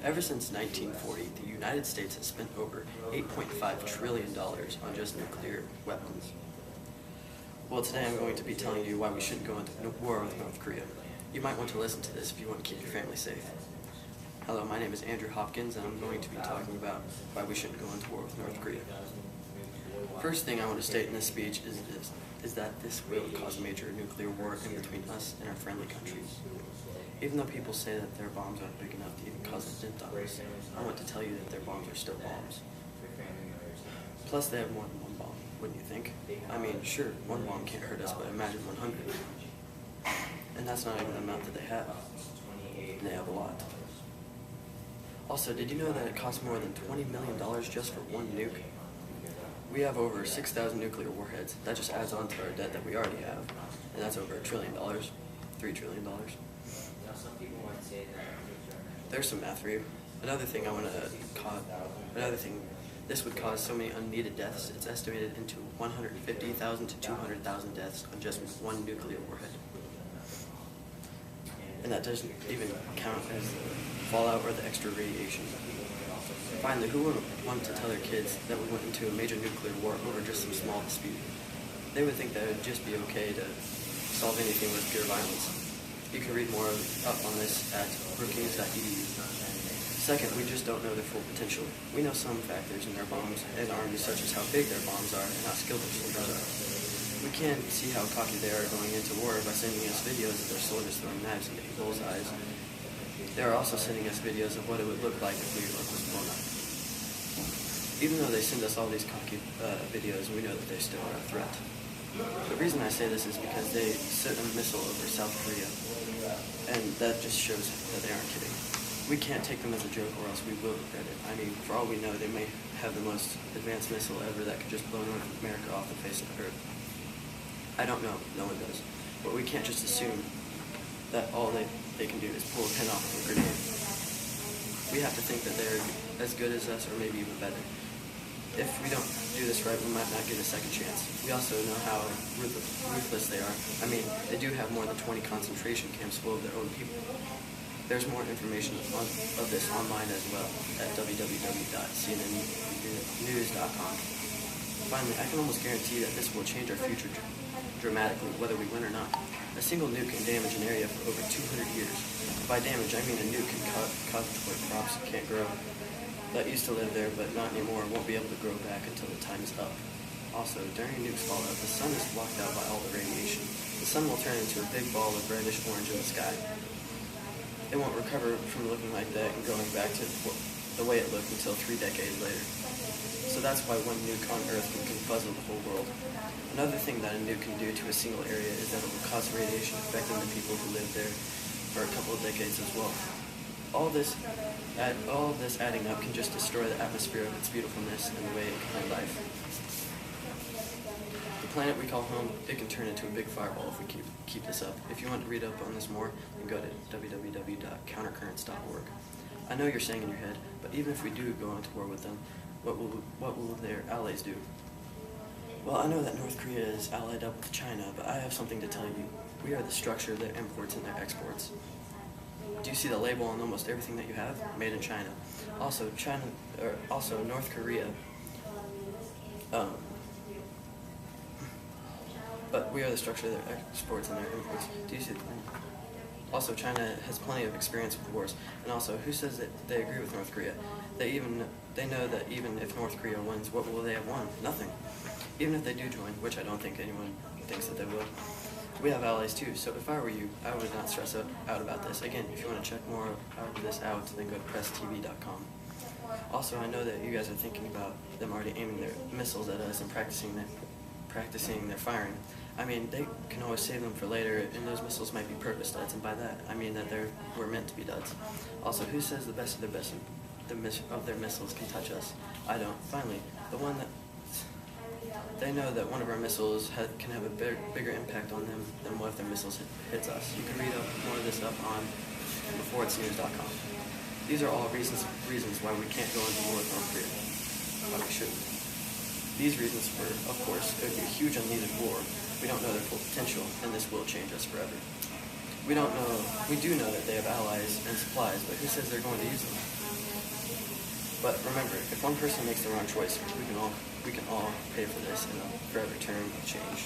Ever since 1940, the United States has spent over $8.5 trillion on just nuclear weapons. Well, today I'm going to be telling you why we shouldn't go into war with North Korea. You might want to listen to this if you want to keep your family safe. Hello, my name is Andrew Hopkins, and I'm going to be talking about why we shouldn't go into war with North Korea. First thing I want to state in this speech is that this will cause major nuclear war in between us and our friendly countries. Even though people say that their bombs aren't big enough to even cause a dent on us, I want to tell you that their bombs are still bombs. Plus, they have more than one bomb, wouldn't you think? I mean, sure, one bomb can't hurt us, but imagine 100. And that's not even the amount that they have. And they have a lot. Also, did you know that it costs more than $20 million just for one nuke? We have over 6,000 nuclear warheads. That just adds on to our debt that we already have. And that's over $1 trillion, $3 trillion. There's some math for you. Another thing this would cause so many unneeded deaths. It's estimated into 150,000 to 200,000 deaths on just one nuclear warhead. And that doesn't even count as fallout or the extra radiation. Finally, who would want to tell their kids that we went into a major nuclear war over just some small dispute? They would think that it would just be okay to solve anything with pure violence. You can read more up on this at brookings.edu. Second, we just don't know their full potential. We know some factors in their bombs and armies, such as how big their bombs are and how skilled their soldiers are. We can't see how cocky they are going into war by sending us videos of their soldiers throwing knives into people's eyes. They are also sending us videos of what it would look like if New York was blown up. Even though they send us all these cocky videos, we know that they still are a threat. The reason I say this is because they sent a missile over South Korea, and that just shows that they aren't kidding. We can't take them as a joke or else we will regret it. I mean, for all we know, they may have the most advanced missile ever that could just blow North America off the face of the earth. I don't know, no one does. But we can't just assume that all they can do is pull a pin off of a grenade. We have to think that they're as good as us or maybe even better. If we don't do this right, we might not get a second chance. We also know how ruthless they are. I mean, they do have more than 20 concentration camps full of their own people. There's more information of this online as well at www.cnnnews.com. Finally, I can almost guarantee that this will change our future dramatically, whether we win or not. A single nuke can damage an area for over 200 years. By damage, I mean a nuke can cause where crops can't grow that used to live there, but not anymore, won't be able to grow back until the time is up. Also, during a nuke's fallout, the sun is blocked out by all the radiation. The sun will turn into a big ball of reddish-orange in the sky. It won't recover from looking like that and going back to the way it looked until 3 decades later. So that's why one nuke on Earth can puzzle the whole world. Another thing that a nuke can do to a single area is that it will cause radiation affecting the people who live there for a couple of decades as well. All this adding up can just destroy the atmosphere of its beautifulness and the way it can hold life. The planet we call home, it can turn into a big fireball if we keep this up. If you want to read up on this more, then go to www.countercurrents.org. I know you're saying in your head, but even if we do go into war with them, what will their allies do? Well, I know that North Korea is allied up with China, but I have something to tell you. We are the structure of their imports and their exports. Do you see the label on almost everything that you have? Made in China. Also, North Korea. But we are the structure of their exports and their imports. Do you see? Also, China has plenty of experience with wars. And also, who says that they agree with North Korea? They know that even if North Korea wins, what will they have won? Nothing. Even if they do join, which I don't think anyone thinks that they will. We have allies too, so if I were you, I would not stress out about this. Again, if you want to check more of this out, then go to presstv.com. Also, I know that you guys are thinking about them already aiming their missiles at us and practicing their firing. I mean, they can always save them for later, and those missiles might be purpose duds, and by that, I mean that we're meant to be duds. Also, who says the best of their missiles can touch us? I don't. Finally, they know that one of our missiles can have a bigger impact on them than what if their missiles hits us. You can read more of this up on beforeitsnews.com. These are all reasons why we can't go into war with North Korea. But we shouldn't. These reasons were, of course, it would be a huge unneeded war. We don't know their full potential, and this will change us forever. We do know that they have allies and supplies, but who says they're going to use them? But remember, if one person makes the wrong choice, we can all pay for this in a forever term of change.